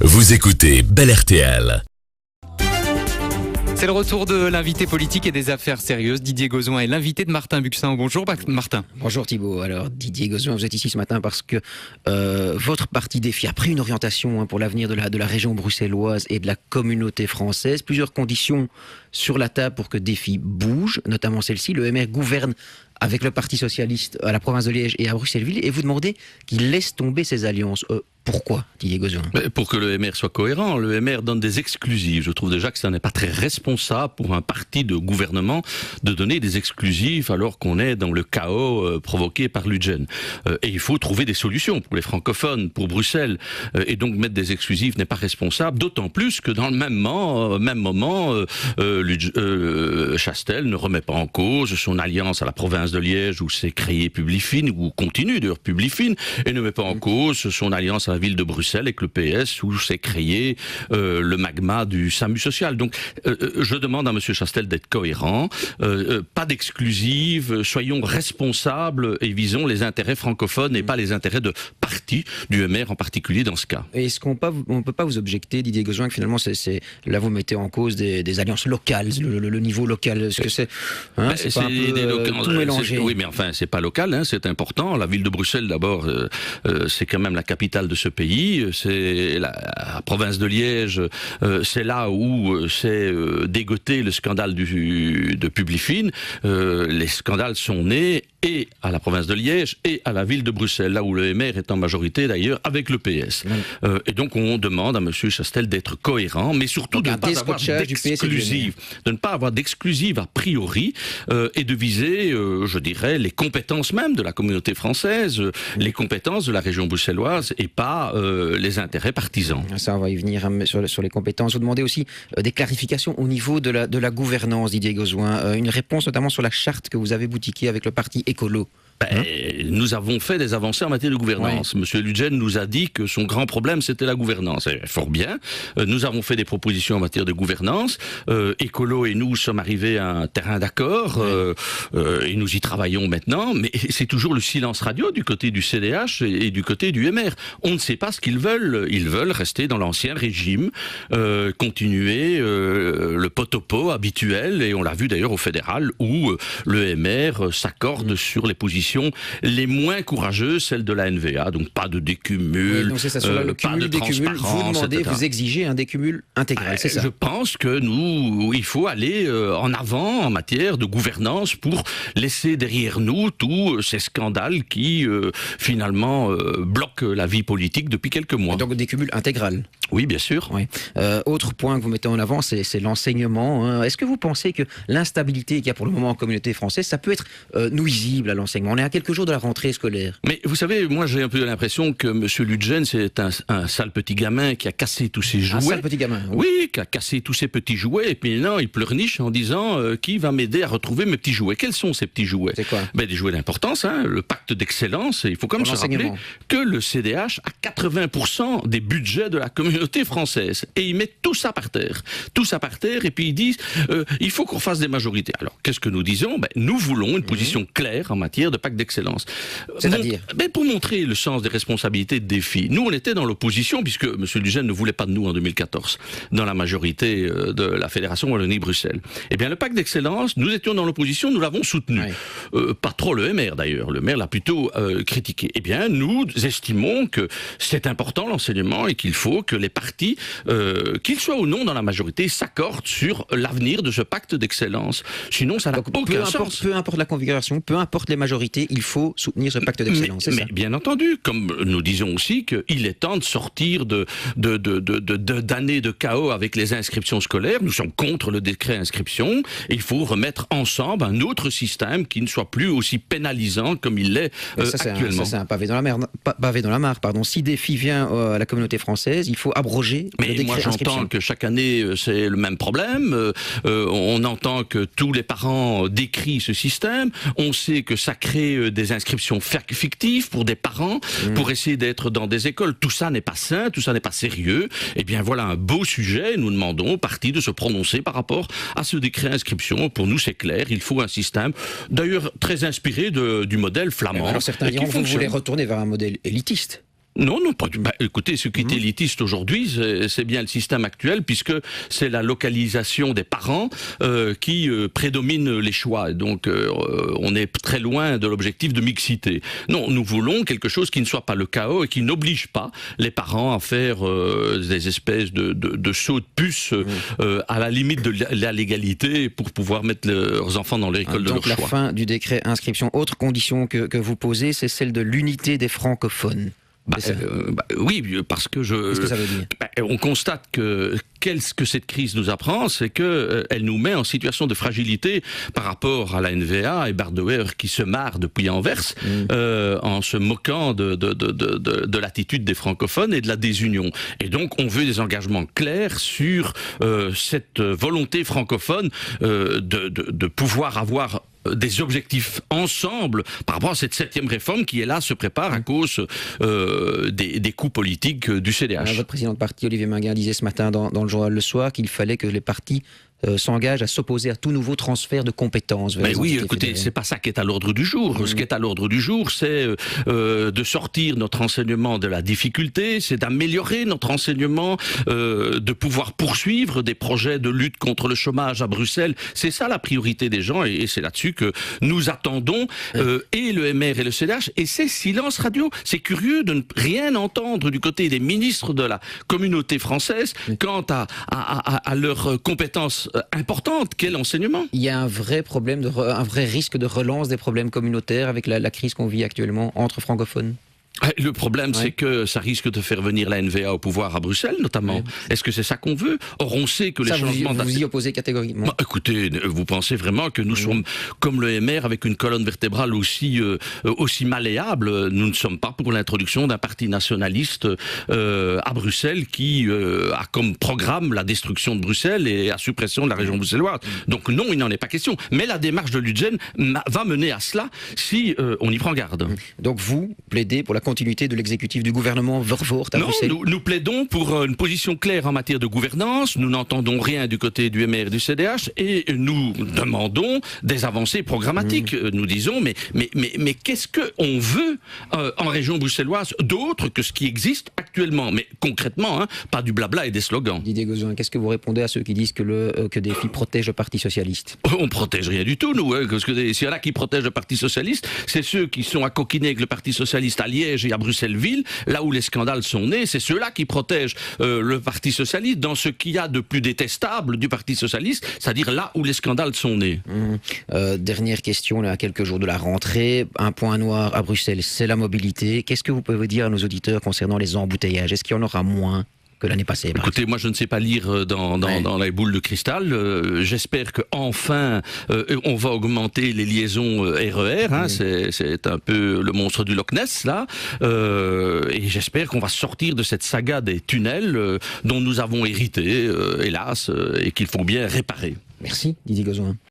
Vous écoutez Bel RTL. C'est le retour de l'invité politique et des affaires sérieuses. Didier Gauzoin est l'invité de Martin Buxin. Bonjour Martin. Bonjour Thibault. Alors Didier Gauzoin, vous êtes ici ce matin parce que votre parti Défi a pris une orientation pour l'avenir de la région bruxelloise et de la communauté française. Plusieurs conditions sur la table pour que Défi bouge, notamment celle-ci. Le MR gouverne avec le Parti Socialiste à la province de Liège et à Bruxelles-Ville et vous demandez qu'il laisse tomber ses alliances. Pourquoi, Didier Gauzoin ? Pour que le MR soit cohérent, le MR donne des exclusives. Je trouve déjà que ça n'est pas très responsable pour un parti de gouvernement de donner des exclusives alors qu'on est dans le chaos provoqué par l'UGEN. Et il faut trouver des solutions pour les francophones, pour Bruxelles. Et donc mettre des exclusives n'est pas responsable, d'autant plus que dans le même moment, Chastel ne remet pas en cause son alliance à la province de Liège où s'est créé Publifin, ou continue d'ailleurs Publifin, et ne met pas en cause son alliance à la ville de Bruxelles avec le PS où s'est créé le magma du SAMU social. Donc je demande à M. Chastel d'être cohérent, pas d'exclusive, soyons responsables et visons les intérêts francophones et pas les intérêts de parti, du MR en particulier dans ce cas. Est-ce qu'on ne peut pas vous objecter, Didier Gauzoin, que finalement là vous mettez en cause des alliances locales, le niveau local, est-ce que c'est c'est pas un peu tout mélangé? Oui, mais enfin c'est pas local, c'est important. La ville de Bruxelles d'abord, c'est quand même la capitale de ce pays, c'est la province de Liège, c'est là où s'est dégoté le scandale de Publifin. Les scandales sont nés et à la province de Liège et à la ville de Bruxelles, là où le MR est en majorité d'ailleurs avec le PS. Et donc on demande à M. Chastel d'être cohérent, mais surtout de ne pas avoir d'exclusive, a priori, et de viser, je dirais, les compétences même de la communauté française, les compétences de la région bruxelloise et pas les intérêts partisans. Ça, on va y venir sur les compétences. Vous demandez aussi des clarifications au niveau de la gouvernance, Didier Gauzoin. Une réponse notamment sur la charte que vous avez boutiquée avec le parti écolo. Nous avons fait des avancées en matière de gouvernance. Monsieur Ludgen nous a dit que son grand problème c'était la gouvernance. Fort bien. Nous avons fait des propositions en matière de gouvernance. Écolo et nous sommes arrivés à un terrain d'accord et nous y travaillons maintenant. Mais c'est toujours le silence radio du côté du CDH et du côté du MR. On ne sait pas ce qu'ils veulent. Ils veulent rester dans l'ancien régime, continuer le pot-au-pot habituel. Et on l'a vu d'ailleurs au fédéral où le MR s'accorde sur les positions les moins courageuses, celles de la NVA, donc pas de décumul, donc c'est ça, sur le cumul, décumul, vous demandez, etc. Vous exigez un décumul intégral, c'est ça? Je pense que il faut aller en avant en matière de gouvernance pour laisser derrière nous tous ces scandales qui finalement bloquent la vie politique depuis quelques mois. Et donc décumul intégral? Oui, bien sûr. Oui. Autre point que vous mettez en avant, c'est l'enseignement. Est-ce que vous pensez que l'instabilité qu'il y a pour le moment en communauté française, ça peut être nuisible à l'enseignement? On est à quelques jours de la rentrée scolaire. Mais vous savez, moi j'ai un peu l'impression que M. Ludgen, c'est un sale petit gamin qui a cassé tous ses jouets. Un sale petit gamin? Oui, qui a cassé tous ses petits jouets, et puis maintenant il pleurniche en disant qui va m'aider à retrouver mes petits jouets. Quels sont ces petits jouets? C'est quoi? Des jouets d'importance, le pacte d'excellence. Il faut quand même se rappeler que le CDH a 80% des budgets de la communauté française. Et ils mettent tout ça par terre. Tout ça par terre, et puis ils disent il faut qu'on fasse des majorités. Alors, qu'est-ce que nous disons? Nous voulons une position claire en matière de pacte d'excellence. C'est-à-dire pour montrer le sens des responsabilités de Défi. Nous, on était dans l'opposition, puisque M. Ludgen ne voulait pas de nous en 2014, dans la majorité de la Fédération Wallonie-Bruxelles. Eh bien, le pacte d'excellence, nous étions dans l'opposition, nous l'avons soutenu. Oui. Pas trop le MR, d'ailleurs. Le MR l'a plutôt critiqué. Eh bien, nous estimons que c'est important, l'enseignement, et qu'il faut que les partis, qu'ils soient ou non dans la majorité, s'accordent sur l'avenir de ce pacte d'excellence. Sinon, ça n'a aucun sens. Peu importe la configuration, peu importe les majorités, il faut soutenir ce pacte d'excellence. Mais bien entendu, comme nous disons aussi qu'il est temps de sortir d'années de chaos avec les inscriptions scolaires. Nous sommes contre le décret inscription. Et il faut remettre ensemble un autre système qui ne soit plus aussi pénalisant comme il l'est actuellement. Ça, c'est un pavé dans la mare. Si Défi vient à la communauté française, il faut abroger le décret moi, inscription. j'entends que chaque année, c'est le même problème. On entend que tous les parents décrient ce système. On sait que ça crée des inscriptions fictives pour des parents, pour essayer d'être dans des écoles. Tout ça n'est pas sain, tout ça n'est pas sérieux. Eh bien, voilà un beau sujet. Nous demandons aux partis de se prononcer par rapport à ce décret inscription. Pour nous, c'est clair. Il faut un système, d'ailleurs, très inspiré du modèle flamand. Alors, certains diront que vous voulez retourner vers un modèle élitiste. Non, non, pas du tout. Écoutez, ce qui est élitiste aujourd'hui, c'est bien le système actuel, puisque c'est la localisation des parents qui prédomine les choix. Et donc, on est très loin de l'objectif de mixité. Non, nous voulons quelque chose qui ne soit pas le chaos et qui n'oblige pas les parents à faire des espèces de sauts de puce à la limite de la légalité pour pouvoir mettre leurs enfants dans l'école de leur choix. Donc la fin du décret inscription. Autre condition que vous posez, c'est celle de l'unité des francophones. Oui, parce que Qu'est-ce que ça veut dire? On constate que ce que cette crise nous apprend, c'est que elle nous met en situation de fragilité par rapport à la NVA et Bardouer qui se marre depuis Anvers en se moquant de l'attitude des francophones et de la désunion. Et donc, on veut des engagements clairs sur cette volonté francophone de pouvoir avoir des objectifs ensemble par rapport à cette 7e réforme qui, hélas, se prépare à cause des coups politiques du CDH. Votre président de parti, Olivier Minguin, disait ce matin dans le journal Le Soir qu'il fallait que les partis s'engagent à s'opposer à tout nouveau transfert de compétences. Mais oui, écoutez, c'est pas ça qui est à l'ordre du jour. Ce qui est à l'ordre du jour, c'est de sortir notre enseignement de la difficulté, c'est d'améliorer notre enseignement, de pouvoir poursuivre des projets de lutte contre le chômage à Bruxelles. C'est ça la priorité des gens et c'est là-dessus que nous attendons et le MR et le CDH. Et c'est silence radio. C'est curieux de ne rien entendre du côté des ministres de la communauté française quant à leurs compétences importante, quel enseignement? Il y a un vrai problème, un vrai risque de relance des problèmes communautaires avec la crise qu'on vit actuellement entre francophones. Le problème, c'est que ça risque de faire venir la NVA au pouvoir à Bruxelles, notamment. Est-ce que c'est ça qu'on veut? Or, on sait que les changements... Vous y opposez catégoriquement. Écoutez, vous pensez vraiment que nous sommes comme le MR avec une colonne vertébrale aussi malléable? Nous ne sommes pas pour l'introduction d'un parti nationaliste à Bruxelles qui a comme programme la destruction de Bruxelles et la suppression de la région bruxelloise. Donc non, il n'en est pas question. Mais la démarche de l'UDGEN va mener à cela si on y prend garde. Donc vous plaidez pour la continuité de l'exécutif du gouvernement Vervoort à Bruxelles? Non, nous plaidons pour une position claire en matière de gouvernance. Nous n'entendons rien du côté du MR et du CDH et nous demandons des avancées programmatiques. Nous disons, mais qu'est-ce qu'on veut en région bruxelloise d'autre que ce qui existe actuellement? Mais concrètement, pas du blabla et des slogans. Didier Gozouin, qu'est-ce que vous répondez à ceux qui disent que Défi protège le Parti Socialiste? On protège rien du tout, nous. Parce que s'il y en a qui protègent le Parti Socialiste, c'est ceux qui sont à coquiner avec le Parti Socialiste à Liège et à Bruxelles-Ville, là où les scandales sont nés, c'est ceux-là qui protègent le Parti Socialiste dans ce qu'il y a de plus détestable du Parti Socialiste, c'est-à-dire là où les scandales sont nés. Dernière question, là, à quelques jours de la rentrée, un point noir à Bruxelles, c'est la mobilité. Qu'est-ce que vous pouvez dire à nos auditeurs concernant les embouteillages? Est-ce qu'il y en aura moins que l'année passée? Écoutez, moi je ne sais pas lire dans les boules de cristal. J'espère que enfin on va augmenter les liaisons RER. C'est un peu le monstre du Loch Ness là. Et j'espère qu'on va sortir de cette saga des tunnels dont nous avons hérité, hélas, et qu'il faut bien réparer. Merci Didier Gozouin.